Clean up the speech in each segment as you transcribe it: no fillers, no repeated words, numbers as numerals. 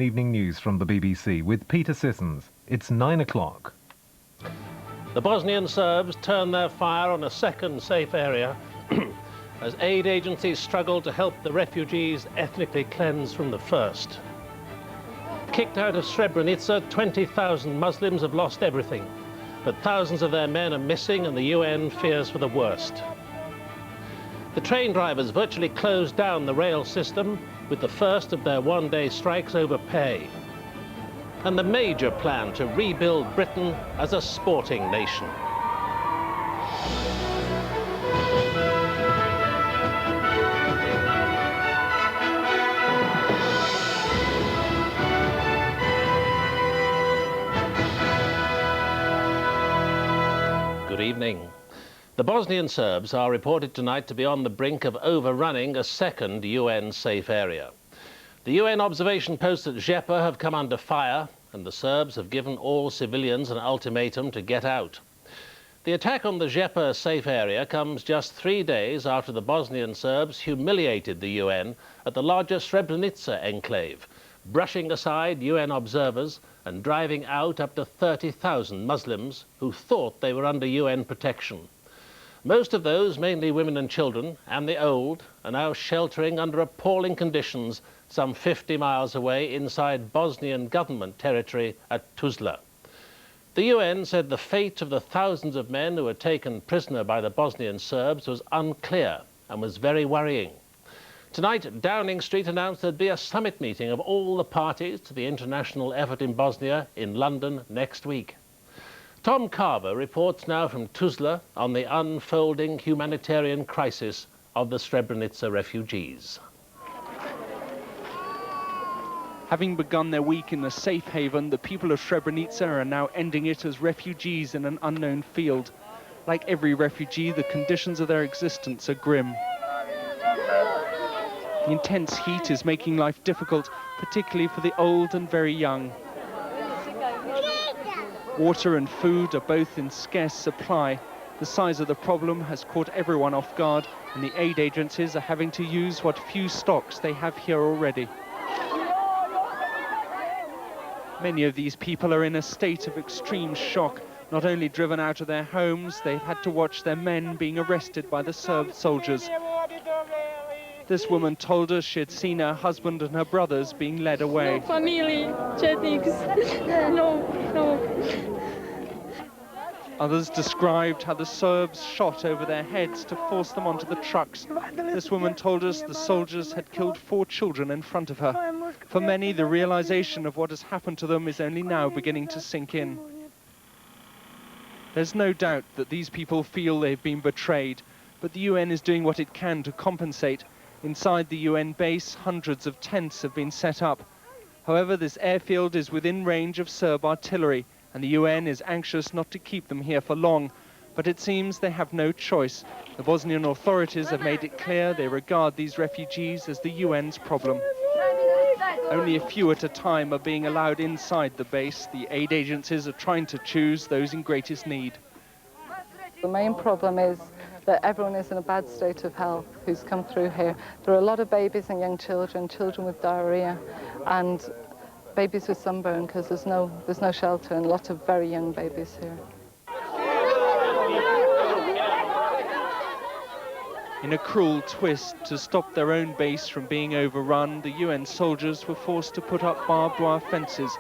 Evening news from the BBC with Peter Sissons. It's 9 o'clock. The Bosnian Serbs turned their fire on a second safe area as aid agencies struggle to help the refugees ethnically cleanse from the first. Kicked out of Srebrenica, 20,000 Muslims have lost everything, but thousands of their men are missing and the UN fears for the worst. The train drivers virtually closed down the rail system with the first of their one-day strikes over pay. And the major plan to rebuild Britain as a sporting nation. Good evening. The Bosnian Serbs are reported tonight to be on the brink of overrunning a second UN safe area. The UN observation posts at Srebrenica have come under fire, and the Serbs have given all civilians an ultimatum to get out. The attack on the Srebrenica safe area comes just 3 days after the Bosnian Serbs humiliated the UN at the larger Srebrenica enclave, brushing aside UN observers and driving out up to 30,000 Muslims who thought they were under UN protection. Most of those, mainly women and children, and the old, are now sheltering under appalling conditions some 50 miles away inside Bosnian government territory at Tuzla. The UN said the fate of the thousands of men who were taken prisoner by the Bosnian Serbs was unclear and was very worrying. Tonight, Downing Street announced there'd be a summit meeting of all the parties to the international effort in Bosnia in London next week. Tom Carver reports now from Tuzla on the unfolding humanitarian crisis of the Srebrenica refugees. Having begun their week in a safe haven, the people of Srebrenica are now ending it as refugees in an unknown field. Like every refugee, the conditions of their existence are grim. The intense heat is making life difficult, particularly for the old and very young. Water and food are both in scarce supply. The size of the problem has caught everyone off guard, and the aid agencies are having to use what few stocks they have here already. Many of these people are in a state of extreme shock. Not only driven out of their homes, they've had to watch their men being arrested by the Serb soldiers. This woman told us she had seen her husband and her brothers being led away. Others described how the Serbs shot over their heads to force them onto the trucks. This woman told us the soldiers had killed 4 children in front of her. For many, the realization of what has happened to them is only now beginning to sink in. There's no doubt that these people feel they've been betrayed, but the UN is doing what it can to compensate. Inside the UN base, hundreds of tents have been set up. However, this airfield is within range of Serb artillery, and the UN is anxious not to keep them here for long. But it seems they have no choice. The Bosnian authorities have made it clear they regard these refugees as the UN's problem. Only a few at a time are being allowed inside the base. The aid agencies are trying to choose those in greatest need. The main problem is that everyone is in a bad state of health who's come through here. There are a lot of babies and young children, children with diarrhea, and babies with sunburn because there's no shelter, and a lot of very young babies here. In a cruel twist to stop their own base from being overrun, the UN soldiers were forced to put up barbed wire fences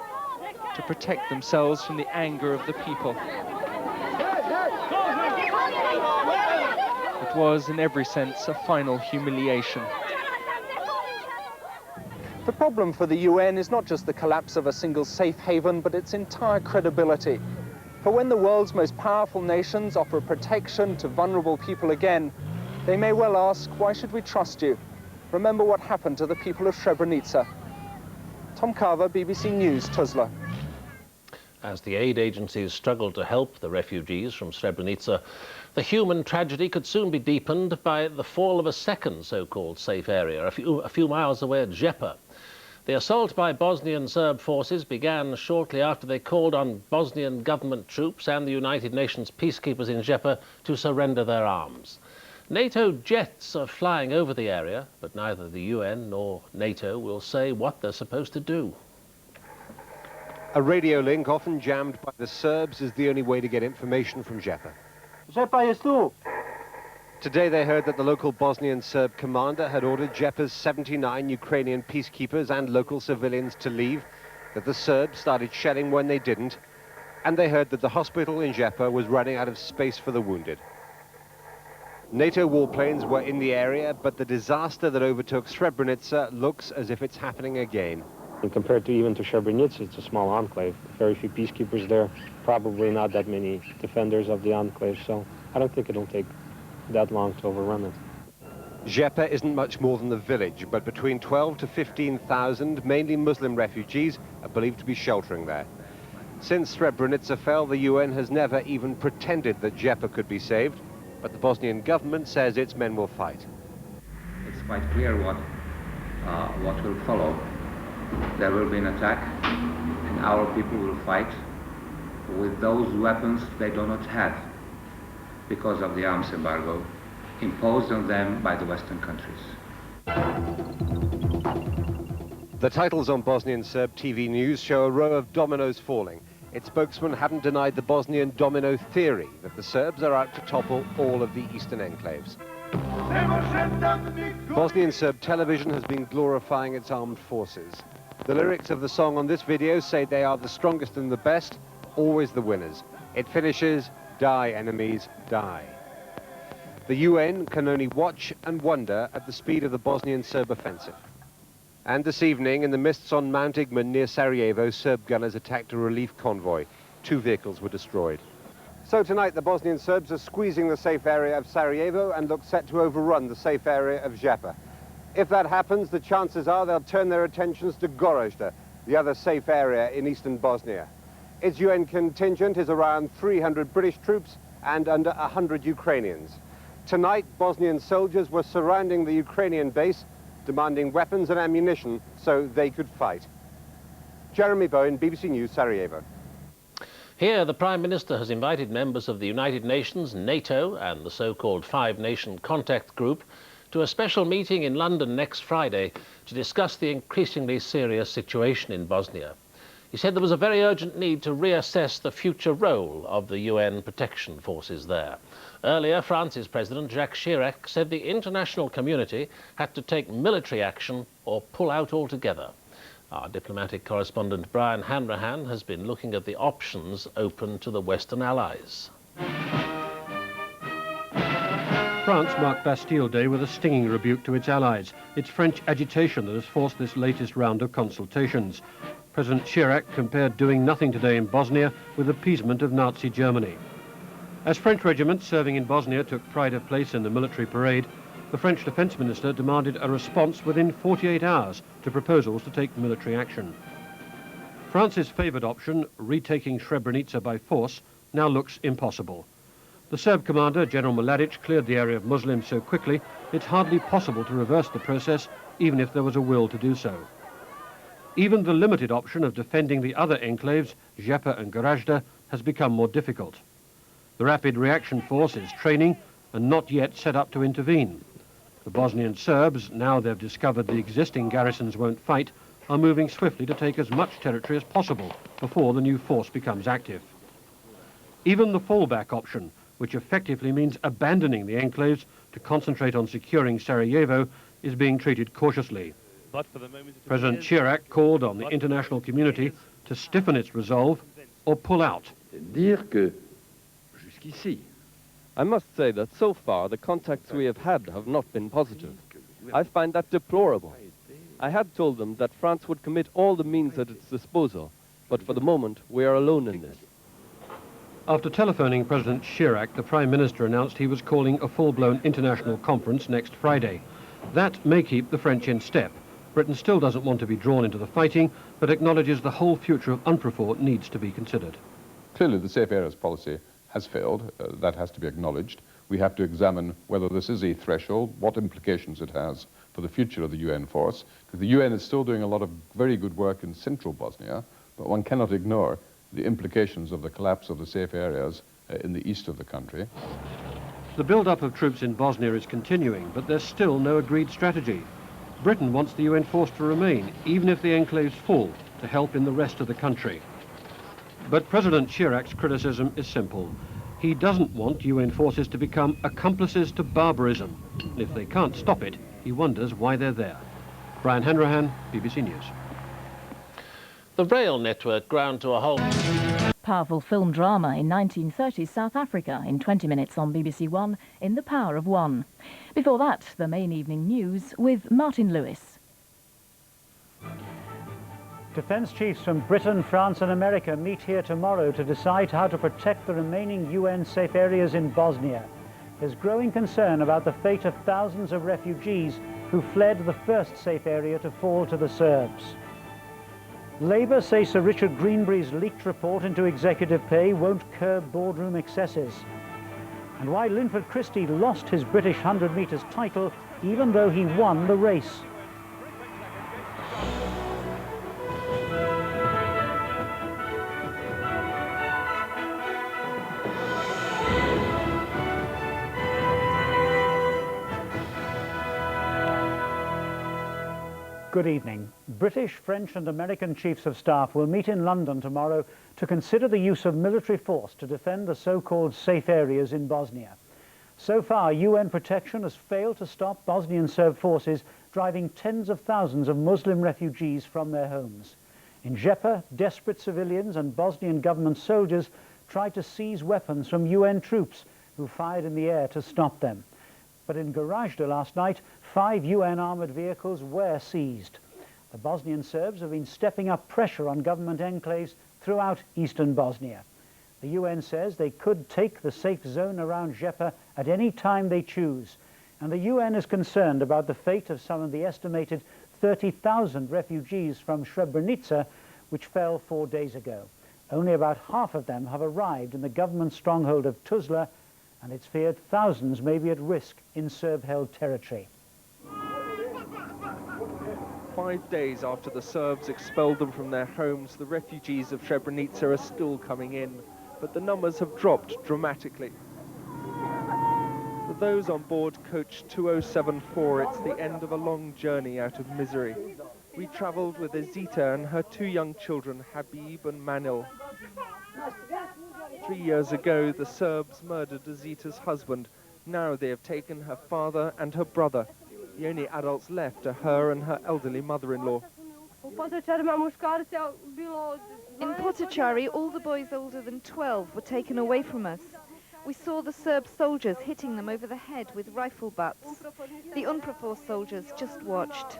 to protect themselves from the anger of the people. It was, in every sense, a final humiliation. The problem for the UN is not just the collapse of a single safe haven, but its entire credibility. For when the world's most powerful nations offer protection to vulnerable people again, they may well ask, why should we trust you? Remember what happened to the people of Srebrenica. Tom Carver, BBC News, Tuzla. As the aid agencies struggle to help the refugees from Srebrenica, the human tragedy could soon be deepened by the fall of a second so-called safe area a few miles away at Srebrenica. The assault by Bosnian Serb forces began shortly after they called on Bosnian government troops and the United Nations peacekeepers in Srebrenica to surrender their arms. NATO jets are flying over the area, but neither the UN nor NATO will say what they're supposed to do. A radio link, often jammed by the Serbs, is the only way to get information from Žepa. Žepa je tu. Today they heard that the local Bosnian Serb commander had ordered Žepa's 79 Ukrainian peacekeepers and local civilians to leave, that the Serbs started shelling when they didn't, and they heard that the hospital in Žepa was running out of space for the wounded. NATO warplanes were in the area, but the disaster that overtook Srebrenica looks as if it's happening again. And compared to even to Srebrenica, it's a small enclave. Very few peacekeepers there, probably not that many defenders of the enclave, so I don't think it'll take that long to overrun it. Žepa isn't much more than the village, but between 12 to 15,000, mainly Muslim refugees, are believed to be sheltering there. Since Srebrenica fell, the UN has never even pretended that Žepa could be saved, but the Bosnian government says its men will fight. It's quite clear what will follow. There will be an attack, and our people will fight with those weapons they do not have because of the arms embargo imposed on them by the Western countries. The titles on Bosnian Serb TV news show a row of dominoes falling. Its spokesman hadn't denied the Bosnian domino theory that the Serbs are out to topple all of the eastern enclaves. Bosnian Serb television has been glorifying its armed forces. The lyrics of the song on this video say they are the strongest and the best, always the winners. It finishes, die enemies, die. The UN can only watch and wonder at the speed of the Bosnian Serb offensive. And this evening, in the mists on Mount Igman near Sarajevo, Serb gunners attacked a relief convoy. 2 vehicles were destroyed. So tonight, the Bosnian Serbs are squeezing the safe area of Sarajevo and look set to overrun the safe area of Žepa. If that happens, the chances are they'll turn their attentions to Gorazde, the other safe area in eastern Bosnia. Its UN contingent is around 300 British troops and under 100 Ukrainians. Tonight, Bosnian soldiers were surrounding the Ukrainian base, demanding weapons and ammunition so they could fight. Jeremy Bowen, BBC News, Sarajevo. Here, the Prime Minister has invited members of the United Nations, NATO and the so-called Five-Nation Contact Group to a special meeting in London next Friday to discuss the increasingly serious situation in Bosnia. He said there was a very urgent need to reassess the future role of the UN protection forces there. Earlier, France's President Jacques Chirac said the international community had to take military action or pull out altogether. Our diplomatic correspondent Brian Hanrahan has been looking at the options open to the Western allies. France marked Bastille Day with a stinging rebuke to its allies. It's French agitation that has forced this latest round of consultations. President Chirac compared doing nothing today in Bosnia with appeasement of Nazi Germany. As French regiments serving in Bosnia took pride of place in the military parade, the French defense minister demanded a response within 48 hours to proposals to take military action. France's favoured option, retaking Srebrenica by force, now looks impossible. The Serb commander, General Mladic, cleared the area of Muslims so quickly it's hardly possible to reverse the process, even if there was a will to do so. Even the limited option of defending the other enclaves, Žepa and Gorazde, has become more difficult. The Rapid Reaction Force is training and not yet set up to intervene. The Bosnian Serbs, now they've discovered the existing garrisons won't fight, are moving swiftly to take as much territory as possible before the new force becomes active. Even the fallback option, which effectively means abandoning the enclaves to concentrate on securing Sarajevo, is being treated cautiously. President Chirac called on the international community to stiffen its resolve or pull out. I must say that so far the contacts we have had have not been positive. I find that deplorable. I had told them that France would commit all the means at its disposal, but for the moment we are alone in this. After telephoning President Chirac, the Prime Minister announced he was calling a full-blown international conference next Friday. That may keep the French in step. Britain still doesn't want to be drawn into the fighting, but acknowledges the whole future of UNPROFOR needs to be considered. Clearly the safe areas policy has failed. That has to be acknowledged. We have to examine whether this is a threshold, what implications it has for the future of the UN force, because the UN is still doing a lot of very good work in central Bosnia, but one cannot ignore the implications of the collapse of the safe areas in the east of the country. The build-up of troops in Bosnia is continuing, but there's still no agreed strategy. Britain wants the UN force to remain, even if the enclaves fall, to help in the rest of the country. But President Chirac's criticism is simple. He doesn't want UN forces to become accomplices to barbarism. If they can't stop it, he wonders why they're there. Brian Hanrahan, BBC News. The rail network ground to a halt. Powerful film drama in 1930s South Africa in 20 minutes on BBC One in The Power of One. Before that, the main evening news with Martin Lewis. Defence chiefs from Britain, France and America meet here tomorrow to decide how to protect the remaining UN safe areas in Bosnia. There's growing concern about the fate of thousands of refugees who fled the first safe area to fall to the Serbs. Labour say Sir Richard Greenbury's leaked report into executive pay won't curb boardroom excesses. And why Linford Christie lost his British 100 metres title even though he won the race. Good evening. British, French and American chiefs of staff will meet in London tomorrow to consider the use of military force to defend the so-called safe areas in Bosnia. So far, UN protection has failed to stop Bosnian Serb forces driving tens of thousands of Muslim refugees from their homes. In Žepa, desperate civilians and Bosnian government soldiers tried to seize weapons from UN troops who fired in the air to stop them. But in Gorazde last night, 5 UN armoured vehicles were seized. The Bosnian Serbs have been stepping up pressure on government enclaves throughout eastern Bosnia. The UN says they could take the safe zone around Žepa at any time they choose. And the UN is concerned about the fate of some of the estimated 30,000 refugees from Srebrenica, which fell 4 days ago. Only about half of them have arrived in the government stronghold of Tuzla, and it's feared thousands may be at risk in Serb-held territory. 5 days after the Serbs expelled them from their homes, the refugees of Srebrenica are still coming in, but the numbers have dropped dramatically. For those on board coach 2074, it's the end of a long journey out of misery. We travelled with Azita and her 2 young children, Habib and Manil. 3 years ago, the Serbs murdered Azita's husband. Now they have taken her father and her brother. The only adults left are her and her elderly mother-in-law. In Potachari, all the boys older than 12 were taken away from us. We saw the Serb soldiers hitting them over the head with rifle butts. The UNPROFOR soldiers just watched.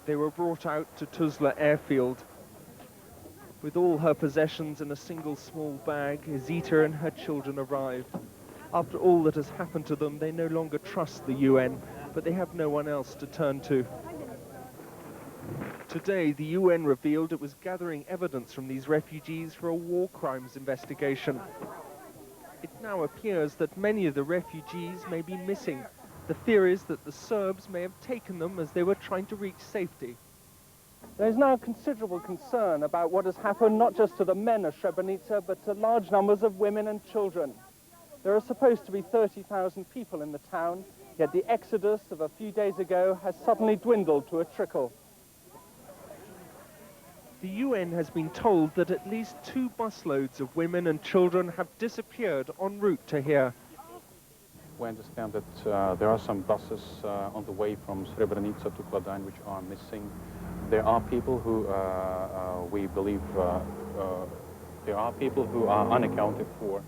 They were brought out to Tuzla airfield. With all her possessions in a single small bag, Azita and her children arrived. After all that has happened to them, they no longer trust the UN, but they have no one else to turn to. Today, the UN revealed it was gathering evidence from these refugees for a war crimes investigation. It now appears that many of the refugees may be missing. The fear is that the Serbs may have taken them as they were trying to reach safety. There is now considerable concern about what has happened not just to the men of Srebrenica, but to large numbers of women and children. There are supposed to be 30,000 people in the town, yet the exodus of a few days ago has suddenly dwindled to a trickle. The UN has been told that at least 2 busloads of women and children have disappeared en route to here. We understand that there are some buses on the way from Srebrenica to Kladine which are missing. There are people who we believe there are people who are unaccounted for,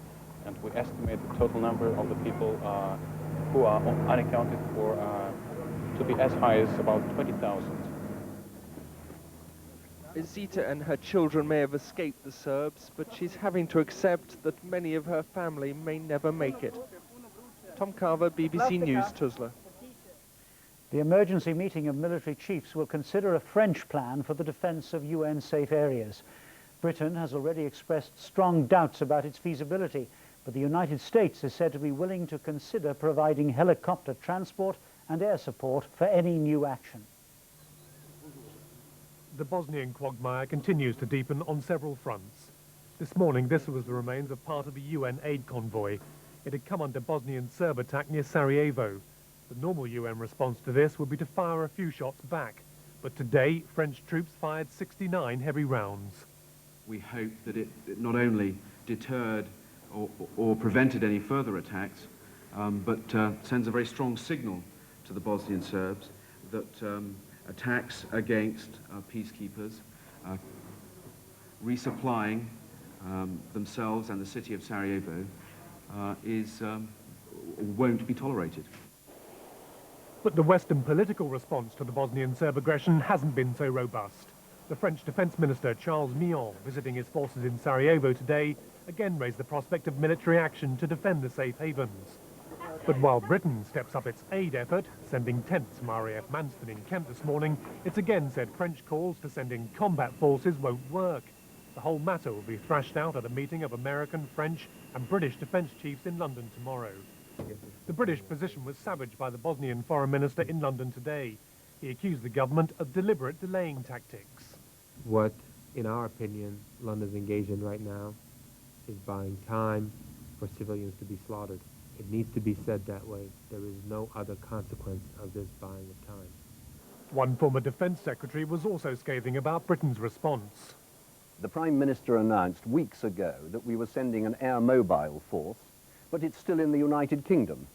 and we estimate the total number of the people who are unaccounted for to be as high as about 20,000. Azita and her children may have escaped the Serbs, but she's having to accept that many of her family may never make it. Tom Carver, BBC News, Tuzla. The emergency meeting of military chiefs will consider a French plan for the defence of UN safe areas. Britain has already expressed strong doubts about its feasibility, but the United States is said to be willing to consider providing helicopter transport and air support for any new action. The Bosnian quagmire continues to deepen on several fronts. This morning, this was the remains of part of the UN aid convoy. It had come under Bosnian Serb attack near Sarajevo. The normal UN response to this would be to fire a few shots back. But today, French troops fired 69 heavy rounds. We hope that it not only deterred or prevented any further attacks, but sends a very strong signal to the Bosnian Serbs that attacks against peacekeepers, resupplying themselves and the city of Sarajevo won't be tolerated. But the Western political response to the Bosnian Serb aggression hasn't been so robust. The French Defence Minister, Charles Millon, visiting his forces in Sarajevo today, again raised the prospect of military action to defend the safe havens. But while Britain steps up its aid effort, sending tents from RAF Manston in Kent this morning, it's again said French calls for sending combat forces won't work. The whole matter will be thrashed out at a meeting of American, French and British defence chiefs in London tomorrow. The British position was savaged by the Bosnian Foreign Minister in London today. He accused the government of deliberate delaying tactics. What, in our opinion, London's engaged in right now is buying time for civilians to be slaughtered. It needs to be said that way. There is no other consequence of this buying of time. One former defence secretary was also scathing about Britain's response. The Prime Minister announced weeks ago that we were sending an air mobile force, but it's still in the United Kingdom.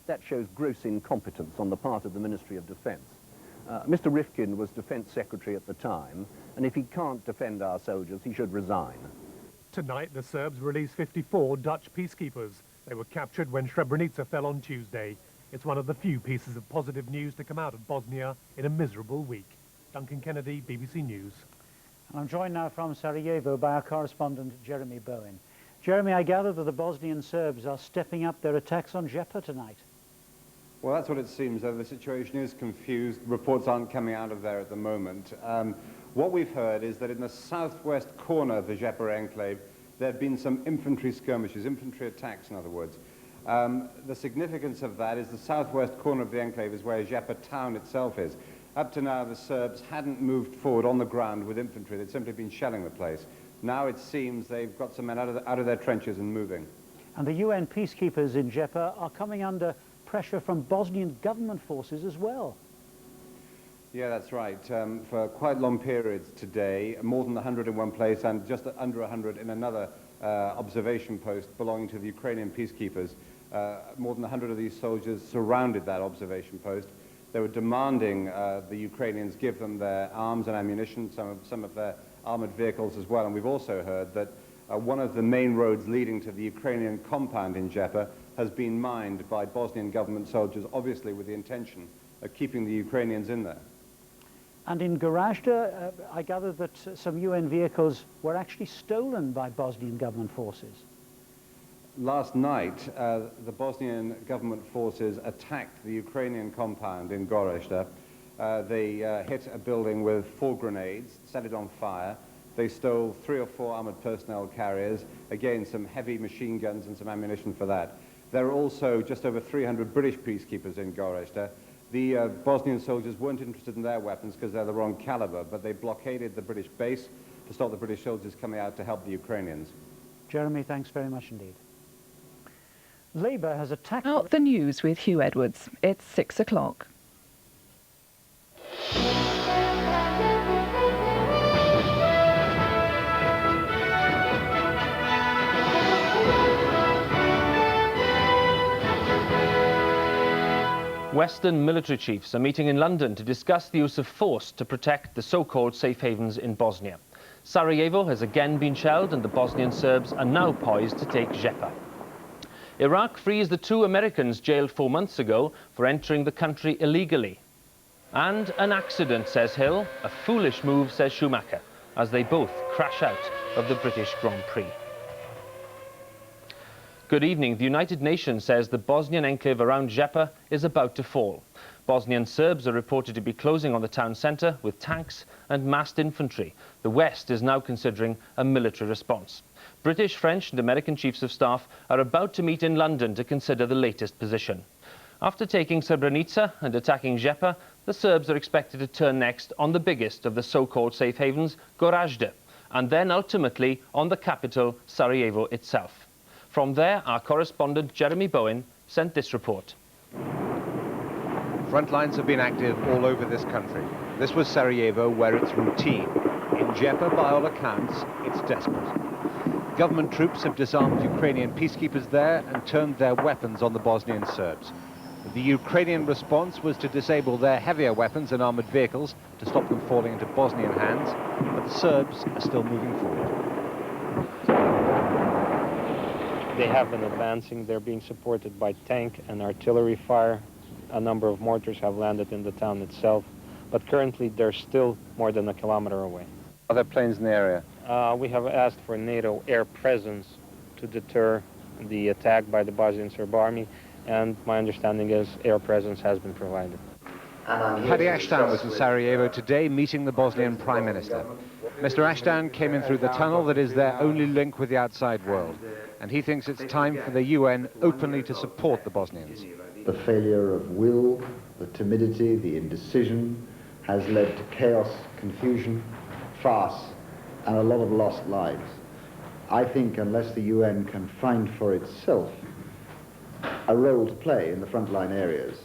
That shows gross incompetence on the part of the Ministry of Defence. Mr. Rifkin was Defence Secretary at the time, and if he can't defend our soldiers, he should resign. Tonight, the Serbs released 54 Dutch peacekeepers. They were captured when Srebrenica fell on Tuesday. It's one of the few pieces of positive news to come out of Bosnia in a miserable week. Duncan Kennedy, BBC News. And I'm joined now from Sarajevo by our correspondent, Jeremy Bowen. Jeremy, I gather that the Bosnian Serbs are stepping up their attacks on Žepa tonight. Well, that's what it seems, though the situation is confused. Reports aren't coming out of there at the moment. What we've heard is that in the southwest corner of the Žepa enclave, there have been some infantry skirmishes, infantry attacks, in other words. The significance of that is the southwest corner of the enclave is where Žepa town itself is. Up to now, the Serbs hadn't moved forward on the ground with infantry. They'd simply been shelling the place. Now it seems they've got some men out of their trenches and moving. And the UN peacekeepers in Žepa are coming under pressure from Bosnian government forces as well. Yeah, that's right. For quite long periods today, more than 100 in one place and just under 100 in another observation post belonging to the Ukrainian peacekeepers. More than 100 of these soldiers surrounded that observation post. They were demanding the Ukrainians give them their arms and ammunition, some of their armored vehicles as well. And we've also heard that one of the main roads leading to the Ukrainian compound in Žepa has been mined by Bosnian government soldiers, obviously with the intention of keeping the Ukrainians in there. And in Gorazde, I gather that some UN vehicles were actually stolen by Bosnian government forces. Last night, the Bosnian government forces attacked the Ukrainian compound in Gorazde. They hit a building with 4 grenades, set it on fire. They stole 3 or 4 armored personnel carriers, again some heavy machine guns and some ammunition for that. There are also just over 300 British peacekeepers in Gorazde. The Bosnian soldiers weren't interested in their weapons because they're the wrong caliber, but they blockaded the British base to stop the British soldiers coming out to help the Ukrainians. Jeremy, thanks very much indeed. Labour has attacked... Out the news with Hugh Edwards. It's 6 o'clock. Western military chiefs are meeting in London to discuss the use of force to protect the so-called safe havens in Bosnia. Sarajevo has again been shelled and the Bosnian Serbs are now poised to take Žepa. Iraq frees the 2 Americans jailed 4 months ago for entering the country illegally. And an accident, says Hill, a foolish move, says Schumacher, as they both crash out of the British Grand Prix. Good evening. The United Nations says the Bosnian enclave around Žepa is about to fall. Bosnian Serbs are reported to be closing on the town centre with tanks and massed infantry. The West is now considering a military response. British, French and American chiefs of staff are about to meet in London to consider the latest position. After taking Srebrenica and attacking Žepa, the Serbs are expected to turn next on the biggest of the so-called safe havens, Gorazde, and then ultimately on the capital, Sarajevo itself. From there, our correspondent Jeremy Bowen sent this report. Front lines have been active all over this country. This was Sarajevo, where it's routine. In Djepa, by all accounts, it's desperate. Government troops have disarmed Ukrainian peacekeepers there and turned their weapons on the Bosnian Serbs. The Ukrainian response was to disable their heavier weapons and armoured vehicles to stop them falling into Bosnian hands, but the Serbs are still moving forward. They have been advancing. They're being supported by tank and artillery fire. A number of mortars have landed in the town itself, but currently they're still more than a kilometer away. Are there planes in the area? We have asked for NATO air presence to deter the attack by the Bosnian Serb army, and my understanding is air presence has been provided. Paddy Ashton was in Sarajevo today meeting the Bosnian Prime Minister. Mr. Ashton came in through the tunnel that is their only link with the outside world, and he thinks it's time for the UN openly to support the Bosnians. The failure of will, the timidity, the indecision has led to chaos, confusion, farce, and a lot of lost lives. I think unless the UN can find for itself a role to play in the frontline areas,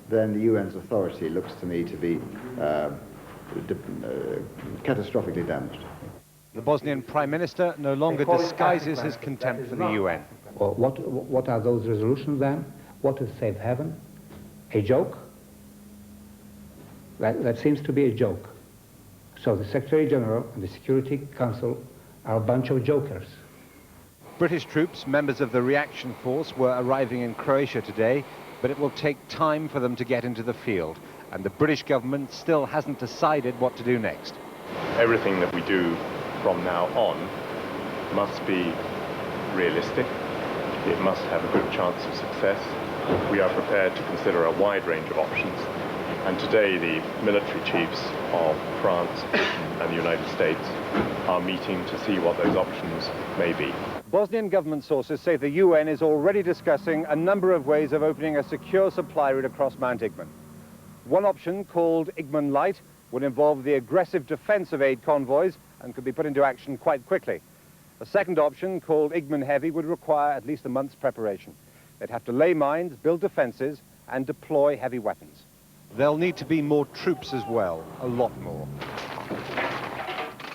then the UN's authority looks to me to be catastrophically damaged. The Bosnian Prime Minister no longer disguises his contempt for the UN. Well, what are those resolutions then? What is safe haven? A joke? That seems to be a joke. So the Secretary General and the Security Council are a bunch of jokers. British troops, members of the reaction force, were arriving in Croatia today, but it will take time for them to get into the field, and the British government still hasn't decided what to do next. Everything that we do from now on must be realistic. It must have a good chance of success. We are prepared to consider a wide range of options, and today the military chiefs of France and the United States are meeting to see what those options may be. Bosnian government sources say the UN is already discussing a number of ways of opening a secure supply route across Mount Igman. One option, called Igman Light, would involve the aggressive defense of aid convoys and could be put into action quite quickly. The second option, called Igman Heavy, would require at least a month's preparation. They'd have to lay mines, build defenses, and deploy heavy weapons. There'll need to be more troops as well, a lot more.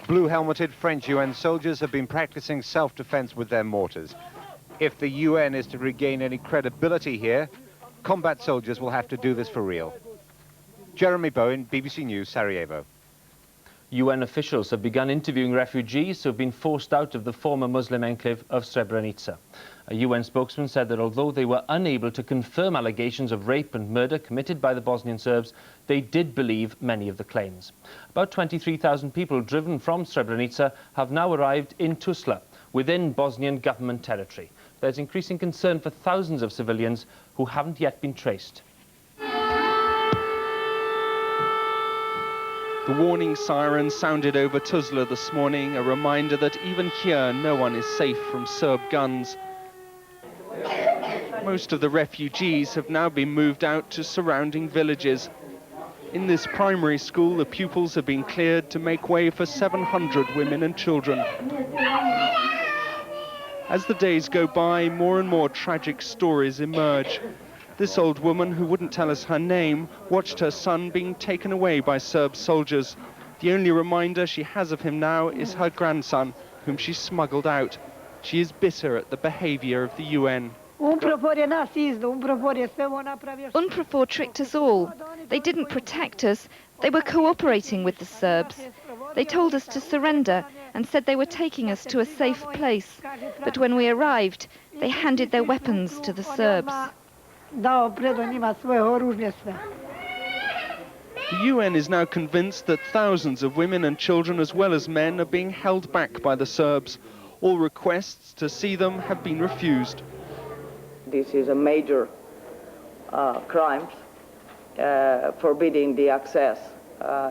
Blue-helmeted French UN soldiers have been practicing self-defense with their mortars. If the UN is to regain any credibility here, combat soldiers will have to do this for real. Jeremy Bowen, BBC News, Sarajevo. UN officials have begun interviewing refugees who have been forced out of the former Muslim enclave of Srebrenica. A UN spokesman said that although they were unable to confirm allegations of rape and murder committed by the Bosnian Serbs, they did believe many of the claims. About 23,000 people driven from Srebrenica have now arrived in Tuzla, within Bosnian government territory. There's increasing concern for thousands of civilians who haven't yet been traced. The warning siren sounded over Tuzla this morning, a reminder that even here no one is safe from Serb guns. Most of the refugees have now been moved out to surrounding villages. In this primary school, the pupils have been cleared to make way for 700 women and children. As the days go by, more and more tragic stories emerge. This old woman, who wouldn't tell us her name, watched her son being taken away by Serb soldiers. The only reminder she has of him now is her grandson, whom she smuggled out. She is bitter at the behavior of the UN. UNPROFOR tricked us all. They didn't protect us. They were cooperating with the Serbs. They told us to surrender and said they were taking us to a safe place. But when we arrived, they handed their weapons to the Serbs. The UN is now convinced that thousands of women and children as well as men are being held back by the Serbs. All requests to see them have been refused. This is a major crime, forbidding the access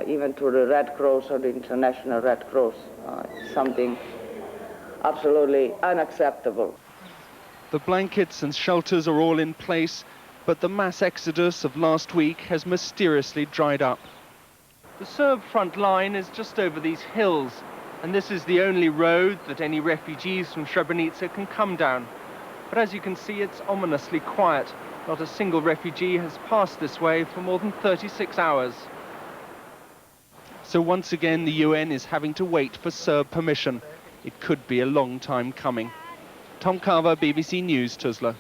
even to the Red Cross or the International Red Cross. Something absolutely unacceptable. The blankets and shelters are all in place, but the mass exodus of last week has mysteriously dried up. The Serb front line is just over these hills, and this is the only road that any refugees from Srebrenica can come down. But as you can see, it's ominously quiet. Not a single refugee has passed this way for more than 36 hours. So once again, the UN is having to wait for Serb permission. It could be a long time coming. Tom Carver, BBC News, Tuzla.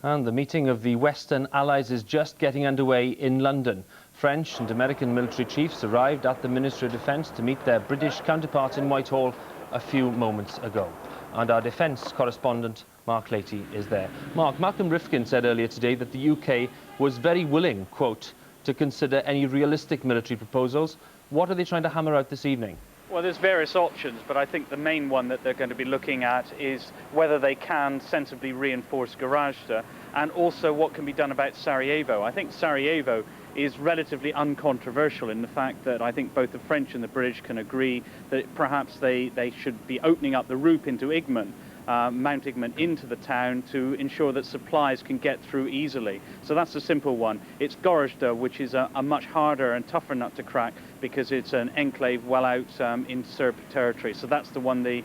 And the meeting of the Western Allies is just getting underway in London. French and American military chiefs arrived at the Ministry of Defence to meet their British counterparts in Whitehall a few moments ago. And our defence correspondent, Mark Leahy, is there. Mark, Malcolm Rifkin said earlier today that the UK was very willing, quote, to consider any realistic military proposals. What are they trying to hammer out this evening? Well, there's various options, but I think the main one that they're going to be looking at is whether they can sensibly reinforce Gorazde and also what can be done about Sarajevo. I think Sarajevo is relatively uncontroversial in the fact that I think both the French and the British can agree that perhaps they should be opening up the route into Igman, Mount Igman, into the town to ensure that supplies can get through easily. So that's a simple one. It's Gorazde, which is a much harder and tougher nut to crack because it's an enclave well out in Serb territory. So that's the one the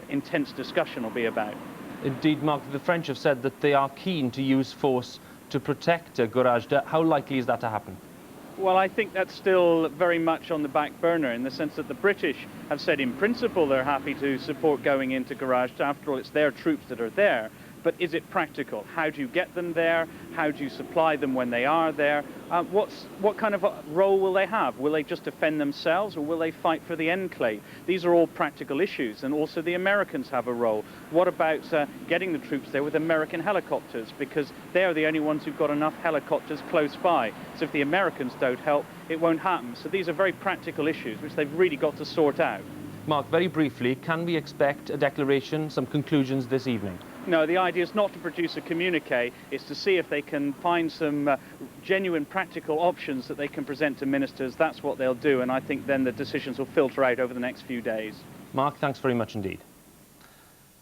intense discussion will be about. Indeed, Mark, the French have said that they are keen to use force to protect Gorazde. How likely is that to happen? Well, I think that's still very much on the back burner in the sense that the British have said in principle they're happy to support going into Gorazde. After all, it's their troops that are there. But is it practical? How do you get them there? How do you supply them when they are there? What kind of a role will they have? Will they just defend themselves or will they fight for the enclave? These are all practical issues, and also the Americans have a role. What about getting the troops there with American helicopters? Because they're the only ones who've got enough helicopters close by. So if the Americans don't help, it won't happen. So these are very practical issues which they've really got to sort out. Mark, very briefly, can we expect a declaration, some conclusions this evening? No, the idea is not to produce a communique, it's to see if they can find some genuine practical options that they can present to ministers. That's what they'll do, and I think then the decisions will filter out over the next few days. Mark, thanks very much indeed.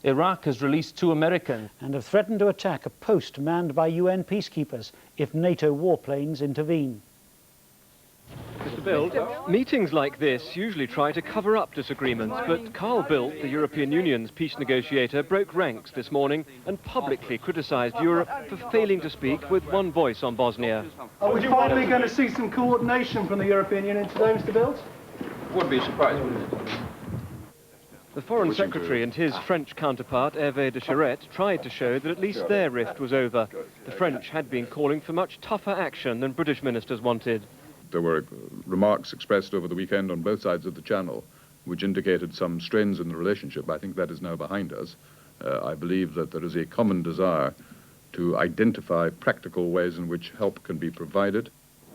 Iraq has released 2 Americans and have threatened to attack a post manned by UN peacekeepers if NATO warplanes intervene. Mr. Bildt, meetings like this usually try to cover up disagreements, but Carl Bildt, the European Union's peace negotiator, broke ranks this morning and publicly criticised Europe for failing to speak with one voice on Bosnia. Are we finally going to see some coordination from the European Union today, Mr. Bildt? Would be a surprise, wouldn't it? The Foreign Secretary and his French counterpart, Hervé de Charette, tried to show that at least their rift was over. The French had been calling for much tougher action than British ministers wanted. There were remarks expressed over the weekend on both sides of the channel which indicated some strains in the relationship. I think that is now behind us. I believe that there is a common desire to identify practical ways in which help can be provided.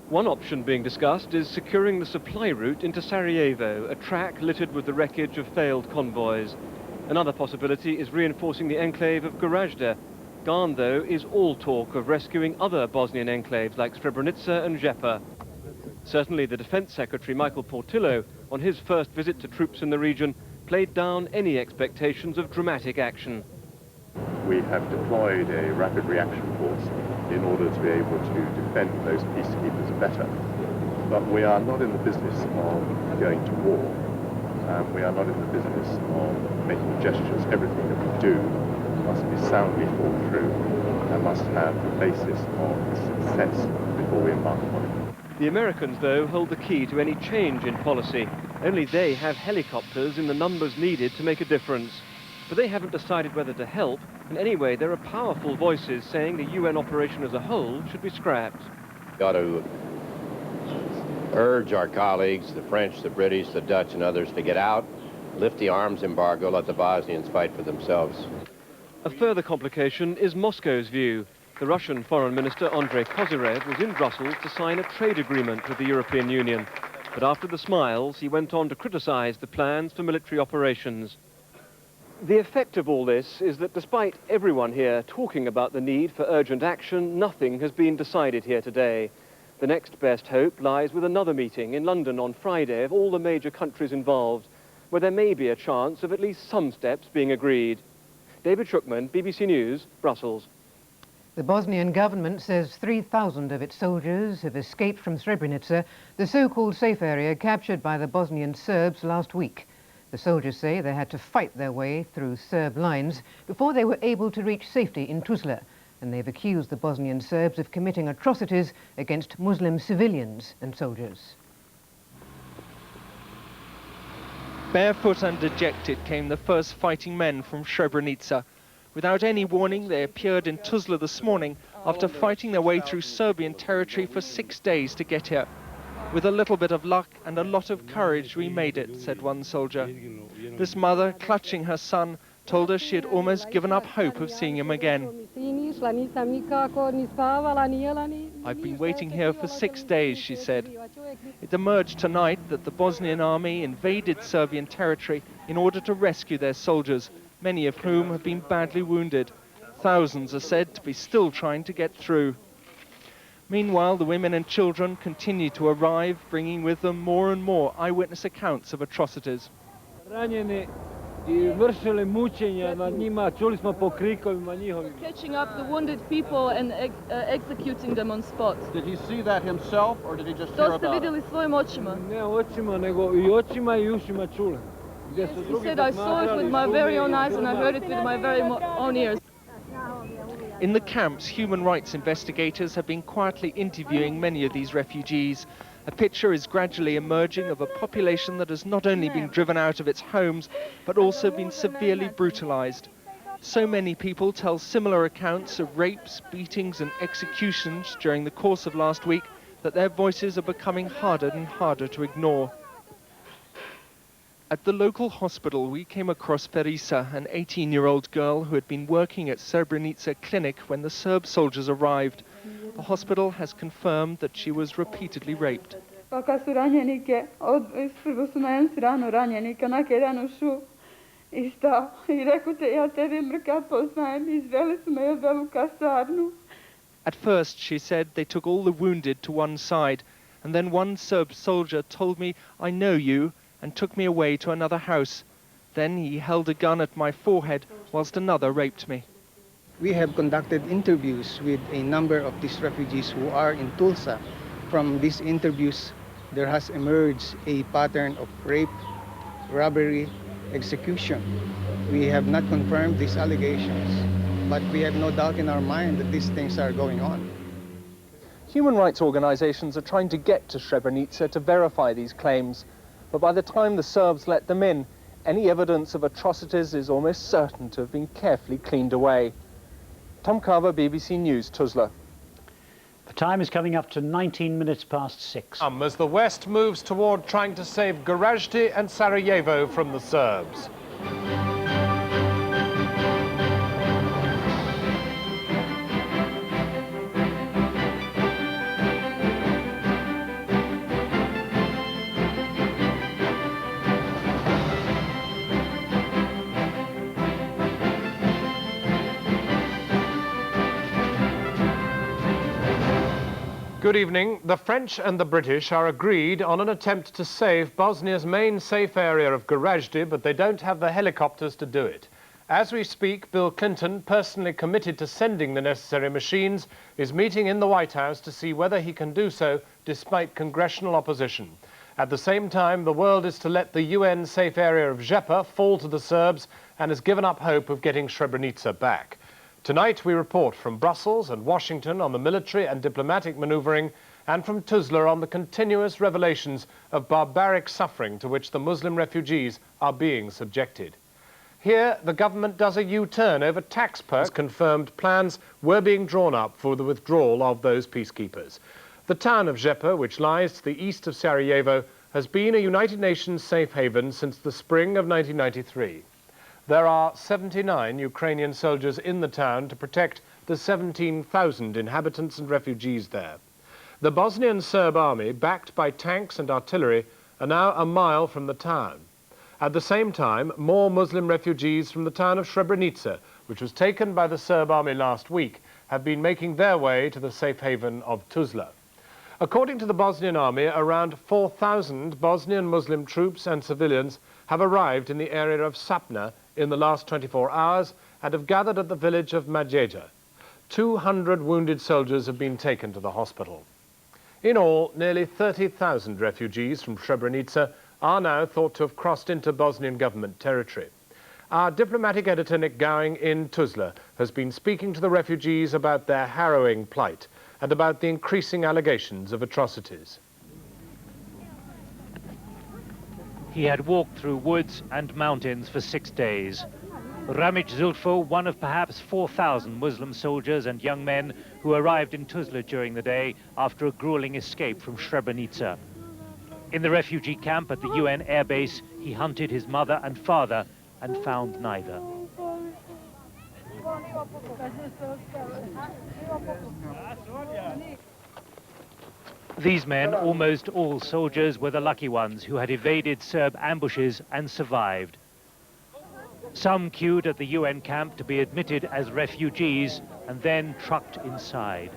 One option being discussed is securing the supply route into Sarajevo, a track littered with the wreckage of failed convoys. Another possibility is reinforcing the enclave of Gorazde. Gone, though, is all talk of rescuing other Bosnian enclaves like Srebrenica and Žepa. Certainly the Defence Secretary, Michael Portillo, on his first visit to troops in the region, played down any expectations of dramatic action. We have deployed a rapid reaction force in order to be able to defend those peacekeepers better. But we are not in the business of going to war. We are not in the business of making gestures. Everything that we do must be soundly thought through and must have the basis of success before we embark on it. The Americans, though, hold the key to any change in policy. Only they have helicopters in the numbers needed to make a difference. But they haven't decided whether to help, and anyway, there are powerful voices saying the UN operation as a whole should be scrapped. We ought to urge our colleagues, the French, the British, the Dutch, and others to get out, lift the arms embargo, let the Bosnians fight for themselves. A further complication is Moscow's view. The Russian Foreign Minister Andrei Kozyrev was in Brussels to sign a trade agreement with the European Union. But after the smiles, he went on to criticize the plans for military operations. The effect of all this is that despite everyone here talking about the need for urgent action, nothing has been decided here today. The next best hope lies with another meeting in London on Friday of all the major countries involved, where there may be a chance of at least some steps being agreed. David Schuckman, BBC News, Brussels. The Bosnian government says 3,000 of its soldiers have escaped from Srebrenica, the so-called safe area captured by the Bosnian Serbs last week. The soldiers say they had to fight their way through Serb lines before they were able to reach safety in Tuzla, and they've accused the Bosnian Serbs of committing atrocities against Muslim civilians and soldiers. Barefoot and dejected came the first fighting men from Srebrenica. Without any warning, they appeared in Tuzla this morning after fighting their way through Serbian territory for 6 days to get here. With a little bit of luck and a lot of courage, we made it, said one soldier. This mother, clutching her son, told us she had almost given up hope of seeing him again. I've been waiting here for 6 days, she said. It emerged tonight that the Bosnian army invaded Serbian territory in order to rescue their soldiers, many of whom have been badly wounded. Thousands are said to be still trying to get through. Meanwhile, the women and children continue to arrive, bringing with them more and more eyewitness accounts of atrocities. Catching up the wounded people and executing them on spot. Did he see that himself, or did he just hear about it? He said, I saw it with my very own eyes and I heard it with my very own ears. In the camps, human rights investigators have been quietly interviewing many of these refugees. A picture is gradually emerging of a population that has not only been driven out of its homes, but also been severely brutalized. So many people tell similar accounts of rapes, beatings and executions during the course of last week that their voices are becoming harder and harder to ignore. At the local hospital, we came across Perisa, an 18-year-old girl who had been working at Srebrenica clinic when the Serb soldiers arrived. The hospital has confirmed that she was repeatedly raped. At first, she said, they took all the wounded to one side, and then one Serb soldier told me, "I know you," and took me away to another house. Then he held a gun at my forehead whilst another raped me. We have conducted interviews with a number of these refugees who are in Tulsa. From these interviews, there has emerged a pattern of rape, robbery, execution. We have not confirmed these allegations, but we have no doubt in our mind that these things are going on. Human rights organizations are trying to get to Srebrenica to verify these claims. But by the time the Serbs let them in, any evidence of atrocities is almost certain to have been carefully cleaned away. Tom Carver, BBC News, Tuzla. The time is coming up to 19 minutes past 6. As the West moves toward trying to save Gorazde and Sarajevo from the Serbs. Good evening. The French and the British are agreed on an attempt to save Bosnia's main safe area of Gorazde, but they don't have the helicopters to do it. As we speak, Bill Clinton, personally committed to sending the necessary machines, is meeting in the White House to see whether he can do so despite congressional opposition. At the same time, the world is to let the UN safe area of Žepa fall to the Serbs and has given up hope of getting Srebrenica back. Tonight we report from Brussels and Washington on the military and diplomatic manoeuvring, and from Tuzla on the continuous revelations of barbaric suffering to which the Muslim refugees are being subjected. Here, the government does a U-turn over tax perks. Confirmed plans were being drawn up for the withdrawal of those peacekeepers. The town of Žepa, which lies to the east of Sarajevo, has been a United Nations safe haven since the spring of 1993. There are 79 Ukrainian soldiers in the town to protect the 17,000 inhabitants and refugees there. The Bosnian Serb army, backed by tanks and artillery, are now a mile from the town. At the same time, more Muslim refugees from the town of Srebrenica, which was taken by the Serb army last week, have been making their way to the safe haven of Tuzla. According to the Bosnian army, around 4,000 Bosnian Muslim troops and civilians have arrived in the area of Sapna in the last 24 hours and have gathered at the village of Madjeta. 200 wounded soldiers have been taken to the hospital. In all, nearly 30,000 refugees from Srebrenica are now thought to have crossed into Bosnian government territory. Our diplomatic editor Nick Gowing in Tuzla has been speaking to the refugees about their harrowing plight and about the increasing allegations of atrocities. He had walked through woods and mountains for 6 days. Ramić Zulfo, one of perhaps 4,000 Muslim soldiers and young men who arrived in Tuzla during the day after a grueling escape from Srebrenica. In the refugee camp at the UN airbase, he hunted his mother and father and found neither. These men, almost all soldiers, were the lucky ones who had evaded Serb ambushes and survived. Some queued at the UN camp to be admitted as refugees and then trucked inside.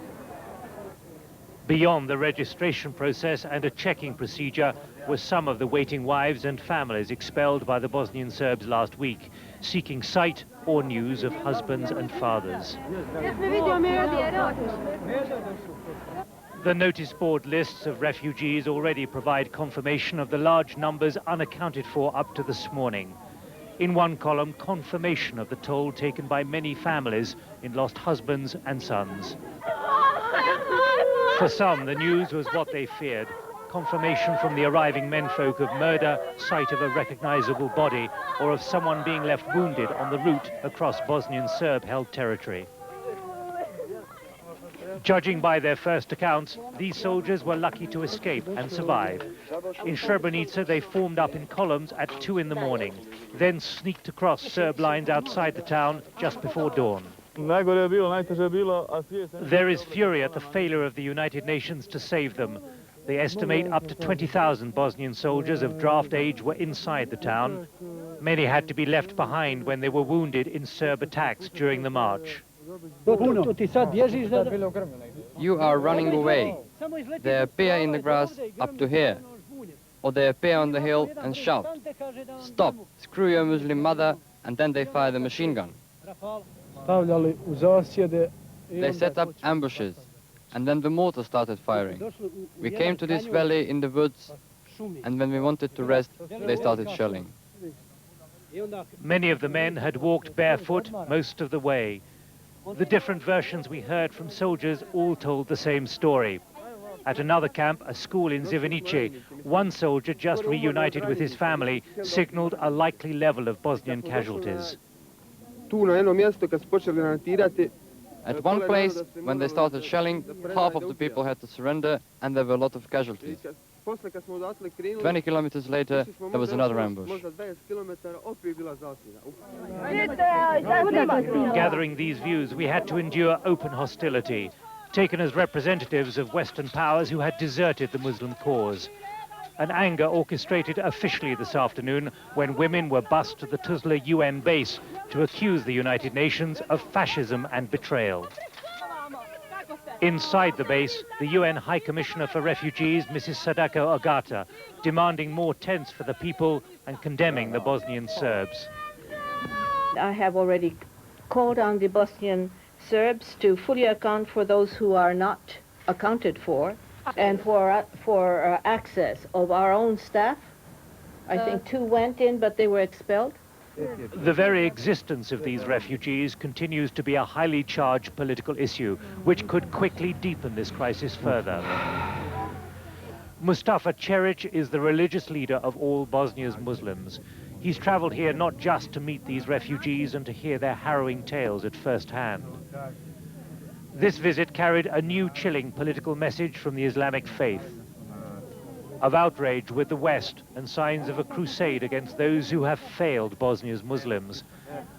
Beyond the registration process and a checking procedure were some of the waiting wives and families expelled by the Bosnian Serbs last week, seeking sight or news of husbands and fathers. The notice board lists of refugees already provide confirmation of the large numbers unaccounted for up to this morning. In one column, confirmation of the toll taken by many families in lost husbands and sons. For some, the news was what they feared. Confirmation from the arriving menfolk of murder, sight of a recognizable body, or of someone being left wounded on the route across Bosnian Serb-held territory. Judging by their first accounts, these soldiers were lucky to escape and survive. In Srebrenica, they formed up in columns at 2 in the morning, then sneaked across Serb lines outside the town just before dawn. There is fury at the failure of the United Nations to save them. They estimate up to 20,000 Bosnian soldiers of draft age were inside the town. Many had to be left behind when they were wounded in Serb attacks during the march. You are running away. They appear in the grass up to here, or they appear on the hill and shout, "Stop, screw your Muslim mother," and then they fire the machine gun. They set up ambushes, and then the mortar started firing. We came to this valley in the woods, and when we wanted to rest, they started shelling. Many of the men had walked barefoot most of the way. The different versions we heard from soldiers all told the same story. At another camp, a school in Srebrenica, one soldier just reunited with his family signaled a likely level of Bosnian casualties. At one place, when they started shelling, half of the people had to surrender, and there were a lot of casualties. 20 kilometers later, there was another ambush. Gathering these views, we had to endure open hostility, taken as representatives of Western powers who had deserted the Muslim cause. An anger orchestrated officially this afternoon when women were bussed to the Tuzla UN base to accuse the United Nations of fascism and betrayal. Inside the base, the UN High Commissioner for Refugees, Mrs. Sadako Agata, demanding more tents for the people and condemning the Bosnian Serbs. I have already called on the Bosnian Serbs to fully account for those who are not accounted for, and for access of our own staff. I think 2 went in, but they were expelled. The very existence of these refugees continues to be a highly charged political issue, which could quickly deepen this crisis further. Mustafa Ceric is the religious leader of all Bosnia's Muslims. He's traveled here not just to meet these refugees and to hear their harrowing tales at first hand. This visit carried a new chilling political message from the Islamic faith, of outrage with the West and signs of a crusade against those who have failed Bosnia's Muslims.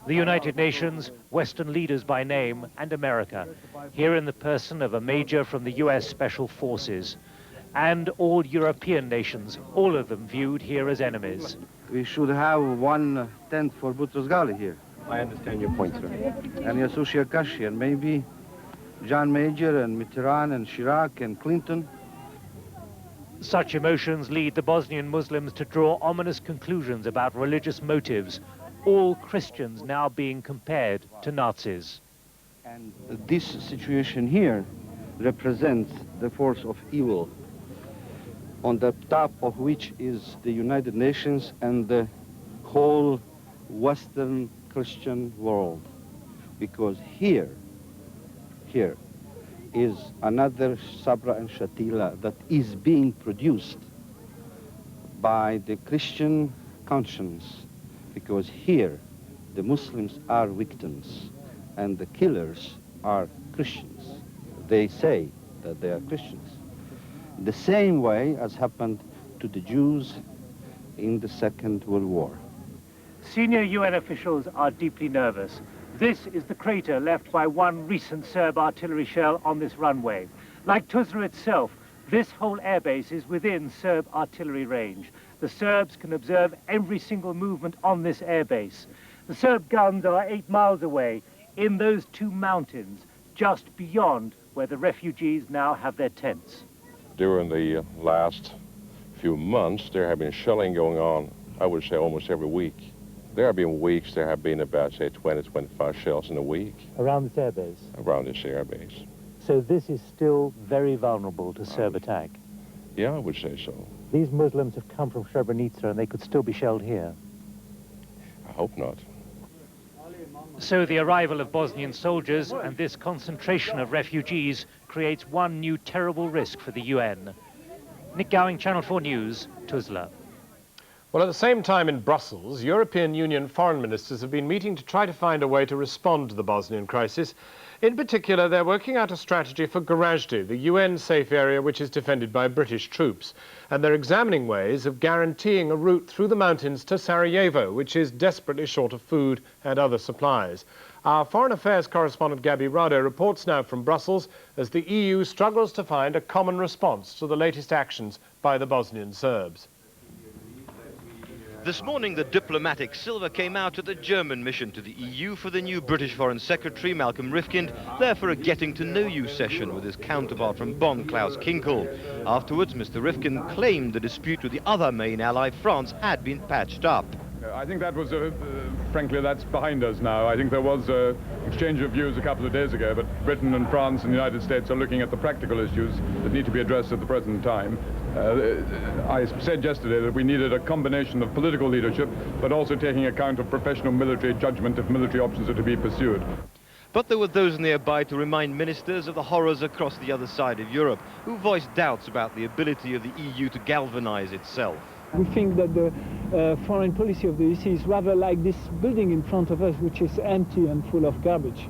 The United Nations, Western leaders by name, and America, here in the person of a major from the US Special Forces, and all European nations, all of them viewed here as enemies. We should have 1 tent for Boutros Ghali here. I understand your point, sir. And Yasushi Akashi, and maybe John Major and Mitterrand and Chirac and Clinton. Such emotions lead the Bosnian Muslims to draw ominous conclusions about religious motives, all Christians now being compared to Nazis. And this situation here represents the force of evil, on the top of which is the United Nations and the whole Western Christian world. Because here is another Sabra and Shatila that is being produced by the Christian conscience, because here the Muslims are victims and the killers are Christians. They say that they are Christians. The same way as happened to the Jews in the Second World War. Senior UN officials are deeply nervous. This is the crater left by one recent Serb artillery shell on this runway. Like Tuzla itself, this whole airbase is within Serb artillery range. The Serbs can observe every single movement on this airbase. The Serb guns are 8 miles away in those 2 mountains, just beyond where the refugees now have their tents. During the last few months, there have been shelling going on, I would say, almost every week. There have been weeks, there have been about, say, 20, 25 shells in a week. Around this airbase? Around this airbase. So this is still very vulnerable to Serb attack? Yeah, I would say so. These Muslims have come from Srebrenica and they could still be shelled here? I hope not. So the arrival of Bosnian soldiers and this concentration of refugees creates one new terrible risk for the UN. Nick Gowing, Channel 4 News, Tuzla. Well, at the same time in Brussels, European Union foreign ministers have been meeting to try to find a way to respond to the Bosnian crisis. In particular, they're working out a strategy for Gorazde, the UN safe area which is defended by British troops. And they're examining ways of guaranteeing a route through the mountains to Sarajevo, which is desperately short of food and other supplies. Our Foreign Affairs correspondent Gabi Rado reports now from Brussels as the EU struggles to find a common response to the latest actions by the Bosnian Serbs. This morning, the diplomatic Silva came out at the German mission to the EU for the new British Foreign Secretary, Malcolm Rifkind, there for a getting-to-know-you session with his counterpart from Bonn, Klaus Kinkel. Afterwards, Mr. Rifkind claimed the dispute with the other main ally, France, had been patched up. I think that was, frankly, that's behind us now. I think there was an exchange of views a couple of days ago, but Britain and France and the United States are looking at the practical issues that need to be addressed at the present time. I said yesterday that we needed a combination of political leadership, but also taking account of professional military judgment if military options are to be pursued. But there were those nearby to remind ministers of the horrors across the other side of Europe, who voiced doubts about the ability of the EU to galvanize itself. We think that the foreign policy of the EC is rather like this building in front of us, which is empty and full of garbage.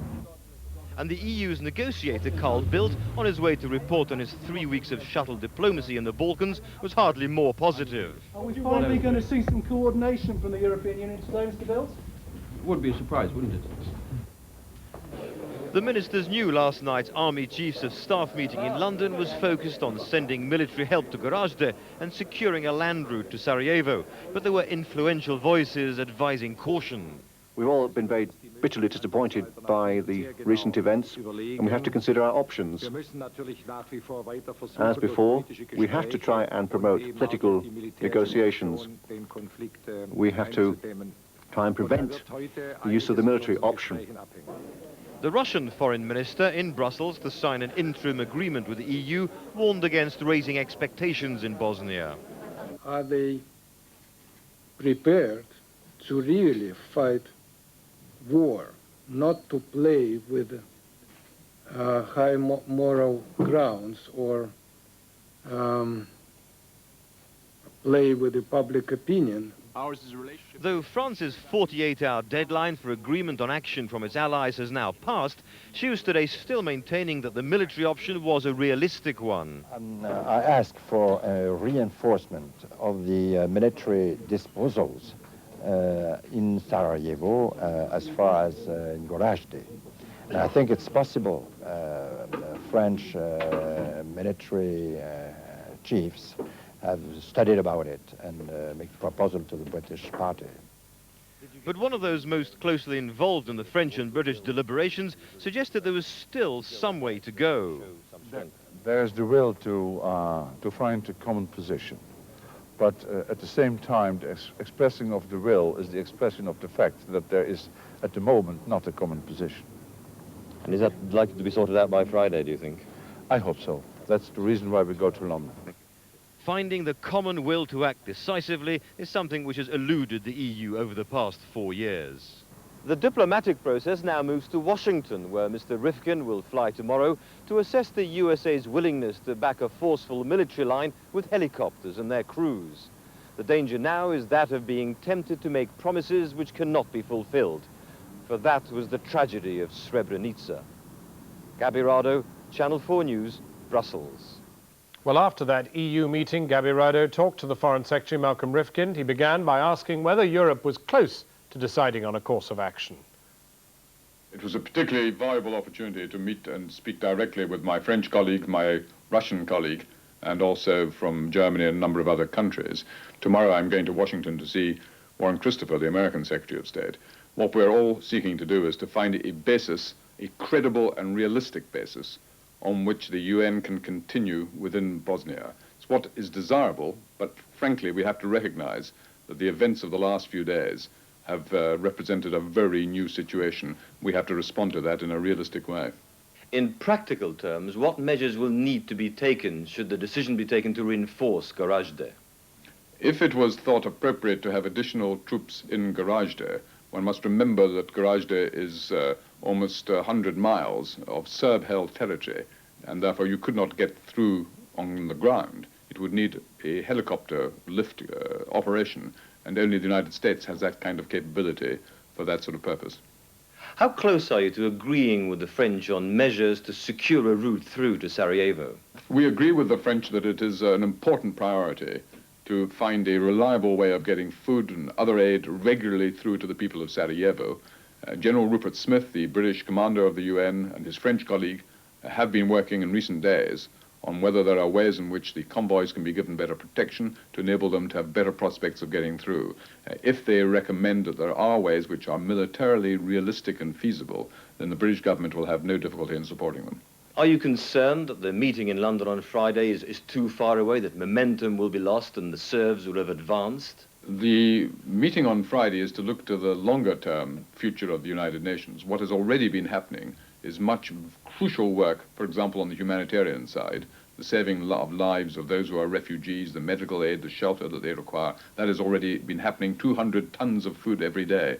And the EU's negotiator, Carl Bildt, on his way to report on his 3 weeks of shuttle diplomacy in the Balkans, was hardly more positive. Are we finally going to see some coordination from the European Union today, Mr. Bildt? It would be a surprise, wouldn't it? The ministers knew last night's Army Chiefs of Staff meeting in London was focused on sending military help to Gorazde and securing a land route to Sarajevo, but there were influential voices advising caution. We've all been very bitterly disappointed by the recent events, and we have to consider our options. As before, we have to try and promote political negotiations. We have to try and prevent the use of the military option. The Russian foreign minister in Brussels to sign an interim agreement with the EU warned against raising expectations in Bosnia. Are they prepared to really fight war, not to play with high moral grounds or play with the public opinion? Though France's 48-hour deadline for agreement on action from its allies has now passed, she was today still maintaining that the military option was a realistic one. I ask for a reinforcement of the military disposals in Sarajevo as far as in Gorazde. And I think it's possible. French military chiefs have studied about it and make a proposal to the British party. But one of those most closely involved in the French and British deliberations suggested there was still some way to go. There's the will to find a common position. But at the same time, the expressing of the will is the expression of the fact that there is, at the moment, not a common position. And is that likely to be sorted out by Friday, do you think? I hope so. That's the reason why we go to London. Finding the common will to act decisively is something which has eluded the EU over the past 4 years. The diplomatic process now moves to Washington, where Mr. Rifkin will fly tomorrow to assess the USA's willingness to back a forceful military line with helicopters and their crews. The danger now is that of being tempted to make promises which cannot be fulfilled. For that was the tragedy of Srebrenica. Gabirado, Channel 4 News, Brussels. Well, after that EU meeting, Gabirado talked to the Foreign Secretary, Malcolm Rifkind. He began by asking whether Europe was close to deciding on a course of action. It was a particularly valuable opportunity to meet and speak directly with my French colleague, my Russian colleague, and also from Germany and a number of other countries. Tomorrow I'm going to Washington to see Warren Christopher, the American Secretary of State. What we're all seeking to do is to find a basis, a credible and realistic basis, on which the UN can continue within Bosnia. It's what is desirable, but frankly we have to recognize that the events of the last few days have represented a very new situation. We have to respond to that in a realistic way. In practical terms, what measures will need to be taken should the decision be taken to reinforce Gorazde? If it was thought appropriate to have additional troops in Gorazde, one must remember that Gorazde is almost 100 miles of Serb-held territory, and therefore you could not get through on the ground. It would need a helicopter lift operation, and only the United States has that kind of capability for that sort of purpose. How close are you to agreeing with the French on measures to secure a route through to Sarajevo? We agree with the French that it is an important priority to find a reliable way of getting food and other aid regularly through to the people of Sarajevo. General Rupert Smith, the British commander of the UN, and his French colleague have been working in recent days on whether there are ways in which the convoys can be given better protection to enable them to have better prospects of getting through. If they recommend that there are ways which are militarily realistic and feasible, then the British government will have no difficulty in supporting them. Are you concerned that the meeting in London on Friday is too far away, that momentum will be lost and the Serbs will have advanced? The meeting on Friday is to look to the longer-term future of the United Nations. What has already been happening is much crucial work, for example, on the humanitarian side, the saving of lives of those who are refugees, the medical aid, the shelter that they require. That has already been happening, 200 tons of food every day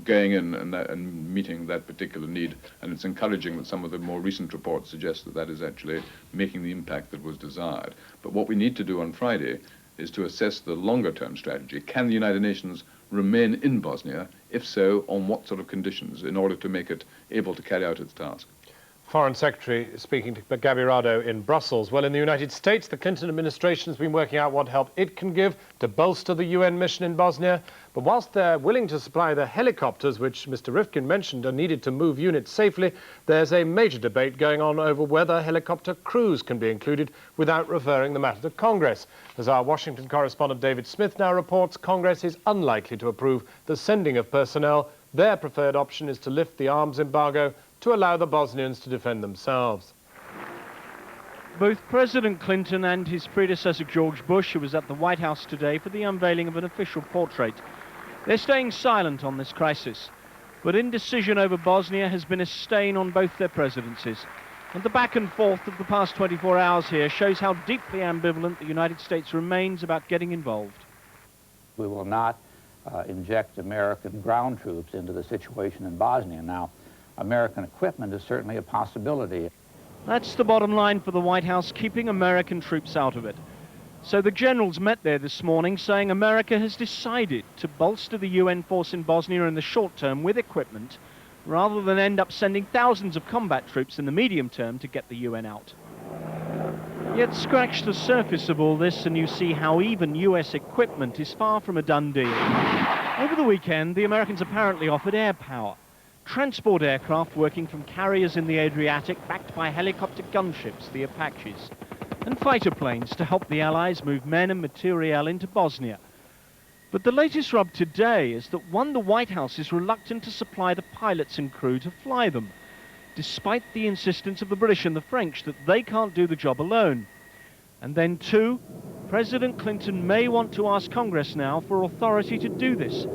going in and meeting that particular need. And it's encouraging that some of the more recent reports suggest that that is actually making the impact that was desired. But what we need to do on Friday is to assess the longer-term strategy. Can the United Nations remain in Bosnia? If so, on what sort of conditions in order to make it able to carry out its task? Foreign Secretary speaking to Gabirado in Brussels. Well, in the United States, the Clinton administration has been working out what help it can give to bolster the UN mission in Bosnia. But whilst they're willing to supply the helicopters, which Mr. Rifkin mentioned are needed to move units safely, there's a major debate going on over whether helicopter crews can be included without referring the matter to Congress. As our Washington correspondent David Smith now reports, Congress is unlikely to approve the sending of personnel. Their preferred option is to lift the arms embargo to allow the Bosnians to defend themselves. Both President Clinton and his predecessor George Bush, who was at the White House today for the unveiling of an official portrait, they're staying silent on this crisis. But indecision over Bosnia has been a stain on both their presidencies. And the back and forth of the past 24 hours here shows how deeply ambivalent the United States remains about getting involved. We will not inject American ground troops into the situation in Bosnia. Now, American equipment is certainly a possibility. That's the bottom line for the White House, keeping American troops out of it. So the generals met there this morning saying America has decided to bolster the UN force in Bosnia in the short term with equipment, rather than end up sending thousands of combat troops in the medium term to get the UN out. Yet scratch the surface of all this and you see how even US equipment is far from a done deal. Over the weekend, the Americans apparently offered air power. Transport aircraft working from carriers in the Adriatic backed by helicopter gunships, the Apaches, and fighter planes to help the Allies move men and materiel into Bosnia. But the latest rub today is that one, the White House is reluctant to supply the pilots and crew to fly them, despite the insistence of the British and the French that they can't do the job alone. And then two, President Clinton may want to ask Congress now for authority to do this.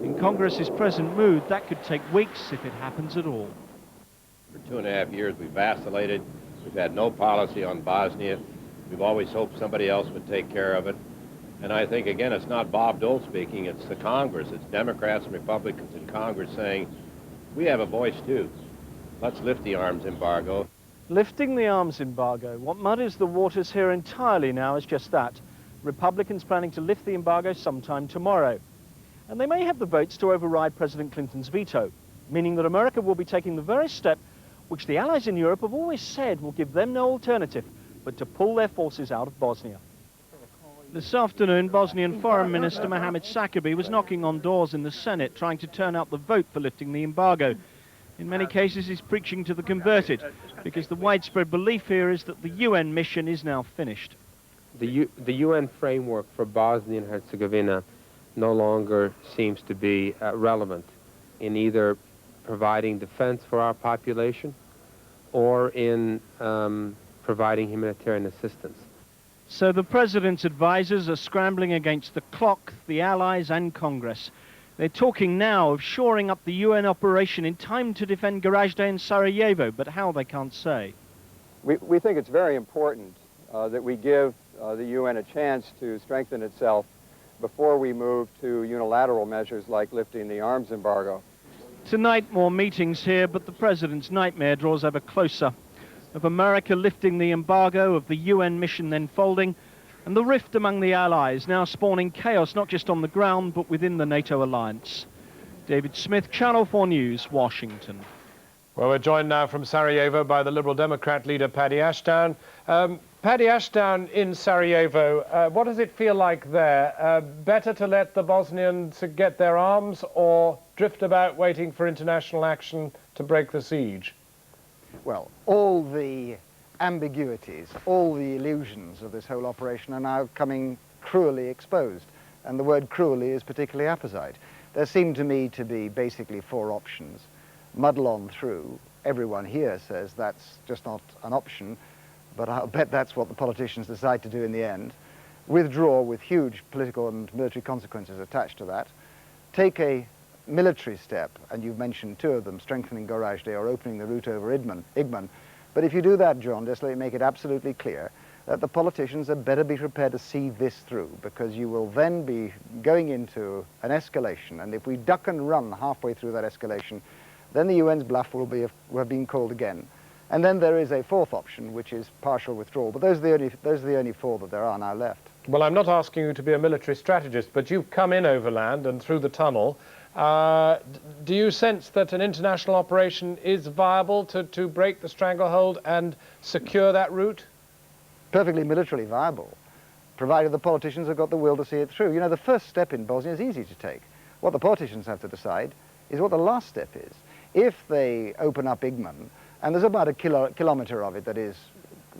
In Congress's present mood, that could take weeks if it happens at all. For 2.5 years, we've vacillated. We've had no policy on Bosnia. We've always hoped somebody else would take care of it. And I think, again, it's not Bob Dole speaking, it's the Congress. It's Democrats and Republicans in Congress saying, we have a voice too. Let's lift the arms embargo. Lifting the arms embargo. What muddies the waters here entirely now is just that. Republicans planning to lift the embargo sometime tomorrow. And they may have the votes to override President Clinton's veto, meaning that America will be taking the very step which the allies in Europe have always said will give them no alternative but to pull their forces out of Bosnia. This afternoon, Bosnian Foreign Minister Mohamed Sakabi was knocking on doors in the Senate trying to turn out the vote for lifting the embargo. In many cases, he's preaching to the converted, because the widespread belief here is that the UN mission is now finished. The UN framework for Bosnia and Herzegovina no longer seems to be relevant in either providing defense for our population or in providing humanitarian assistance. So the President's advisors are scrambling against the clock, the Allies and Congress. They're talking now of shoring up the UN operation in time to defend Gorazde and Sarajevo, but how they can't say. We think it's very important that we give the UN a chance to strengthen itself before we move to unilateral measures like lifting the arms embargo. Tonight, more meetings here, but the President's nightmare draws ever closer. Of America lifting the embargo, of the UN mission then folding, and the rift among the Allies now spawning chaos not just on the ground but within the NATO alliance. David Smith, Channel 4 News, Washington. Well, we're joined now from Sarajevo by the Liberal Democrat leader, Paddy Ashdown. Paddy Ashdown in Sarajevo, what does it feel like there? Better to let the Bosnians get their arms or drift about waiting for international action to break the siege? Well, all the ambiguities, all the illusions of this whole operation are now coming cruelly exposed. And the word cruelly is particularly apposite. There seem to me to be basically four options. Muddle on through. Everyone here says that's just not an option, but I'll bet that's what the politicians decide to do in the end. Withdraw with huge political and military consequences attached to that. Take a military step, and you've mentioned two of them, strengthening Gorazde or opening the route over Igman. But if you do that, John, just let me make it absolutely clear that the politicians had better be prepared to see this through, because you will then be going into an escalation, and if we duck and run halfway through that escalation, then the UN's bluff will have been called again. And then there is a fourth option, which is partial withdrawal. But those are the only four that there are now left. Well, I'm not asking you to be a military strategist, but you've come in overland and through the tunnel. Do you sense that an international operation is viable to break the stranglehold and secure that route? Perfectly militarily viable, provided the politicians have got the will to see it through. You know, the first step in Bosnia is easy to take. What the politicians have to decide is what the last step is. If they open up Igman, and there's about a kilometre of it that is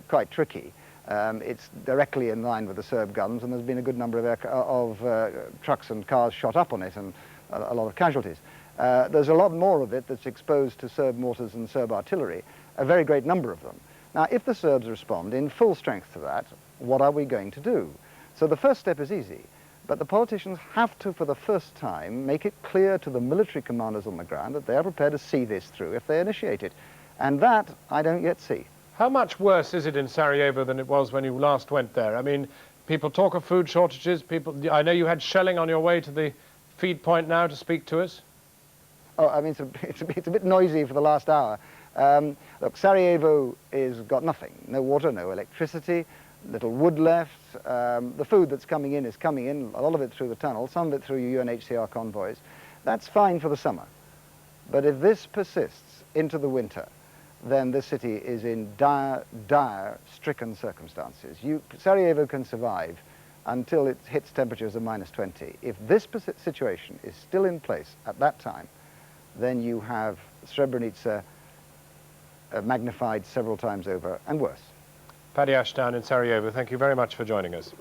quite tricky, it's directly in line with the Serb guns, and there's been a good number of trucks and cars shot up on it, and a lot of casualties. There's a lot more of it that's exposed to Serb mortars and Serb artillery, a very great number of them. Now, if the Serbs respond in full strength to that, what are we going to do? So the first step is easy, but the politicians have to, for the first time, make it clear to the military commanders on the ground that they are prepared to see this through if they initiate it. And that I don't yet see. How much worse is it in Sarajevo than it was when you last went there? I mean, people talk of food shortages. I know you had shelling on your way to the feed point now to speak to us. Oh, I mean, it's a bit noisy for the last hour. Look, Sarajevo is got nothing. No water, no electricity, little wood left. The food that's coming in is coming in, a lot of it through the tunnel, some of it through UNHCR convoys. That's fine for the summer. But if this persists into the winter, then this city is in dire, stricken circumstances. Sarajevo can survive until it hits temperatures of -20. If this situation is still in place at that time, then you have Srebrenica magnified several times over and worse. Paddy Ashdown in Sarajevo, thank you very much for joining us.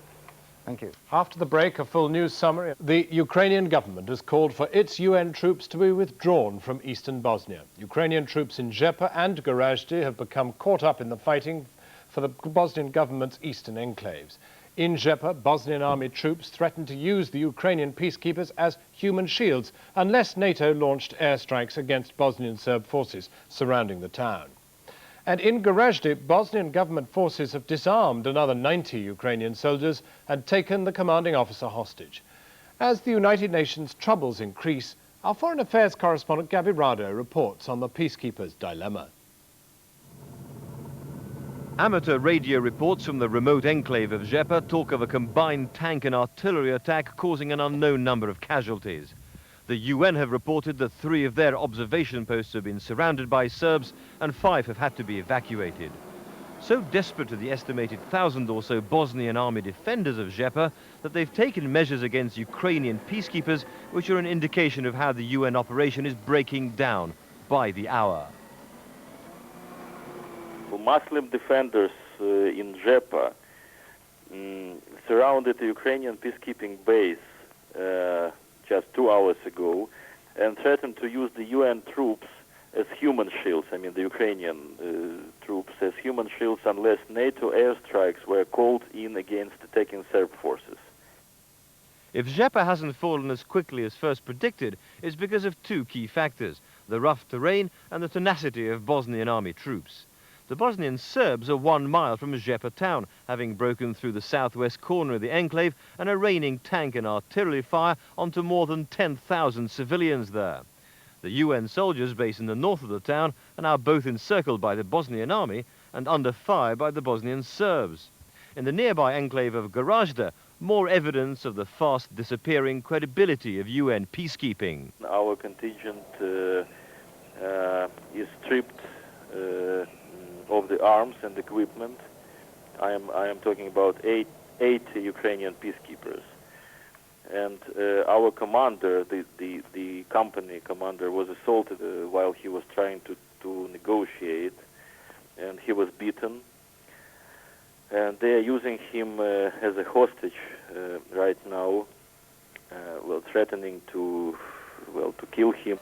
Thank you. After the break, a full news summary. The Ukrainian government has called for its UN troops to be withdrawn from eastern Bosnia. Ukrainian troops in Dzepa and Gorazde have become caught up in the fighting for the Bosnian government's eastern enclaves. In Dzepa, Bosnian army troops threatened to use the Ukrainian peacekeepers as human shields unless NATO launched airstrikes against Bosnian Serb forces surrounding the town. And in Gorazde, Bosnian government forces have disarmed another 90 Ukrainian soldiers and taken the commanding officer hostage. As the United Nations troubles increase, our Foreign Affairs correspondent Gabi Rado reports on the peacekeepers' dilemma. Amateur radio reports from the remote enclave of Žepa talk of a combined tank and artillery attack causing an unknown number of casualties. The UN have reported that 3 of their observation posts have been surrounded by Serbs and 5 have had to be evacuated. So desperate are the estimated 1,000 or so Bosnian army defenders of Žepa that they've taken measures against Ukrainian peacekeepers, which are an indication of how the UN operation is breaking down by the hour. Muslim defenders in Žepa surrounded the Ukrainian peacekeeping base just 2 hours ago and threatened to use the UN troops as human shields, I mean the Ukrainian troops as human shields unless NATO airstrikes were called in against attacking Serb forces. If Žepa hasn't fallen as quickly as first predicted, it's because of 2 key factors, the rough terrain and the tenacity of Bosnian army troops. The Bosnian Serbs are 1 mile from Žepa town, having broken through the southwest corner of the enclave and are raining tank and artillery fire onto more than 10,000 civilians there. The UN soldiers based in the north of the town are now both encircled by the Bosnian army and under fire by the Bosnian Serbs. In the nearby enclave of Gorazde, more evidence of the fast disappearing credibility of UN peacekeeping. Our contingent is stripped of the arms and equipment. I am talking about 8 Ukrainian peacekeepers. And our commander, the company commander, was assaulted while he was trying to negotiate, and he was beaten. And they are using him as a hostage right now, threatening to kill him.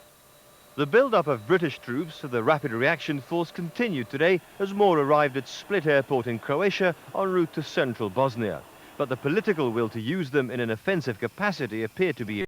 The build-up of British troops for the Rapid Reaction Force continued today as more arrived at Split Airport in Croatia en route to central Bosnia. But the political will to use them in an offensive capacity appeared to be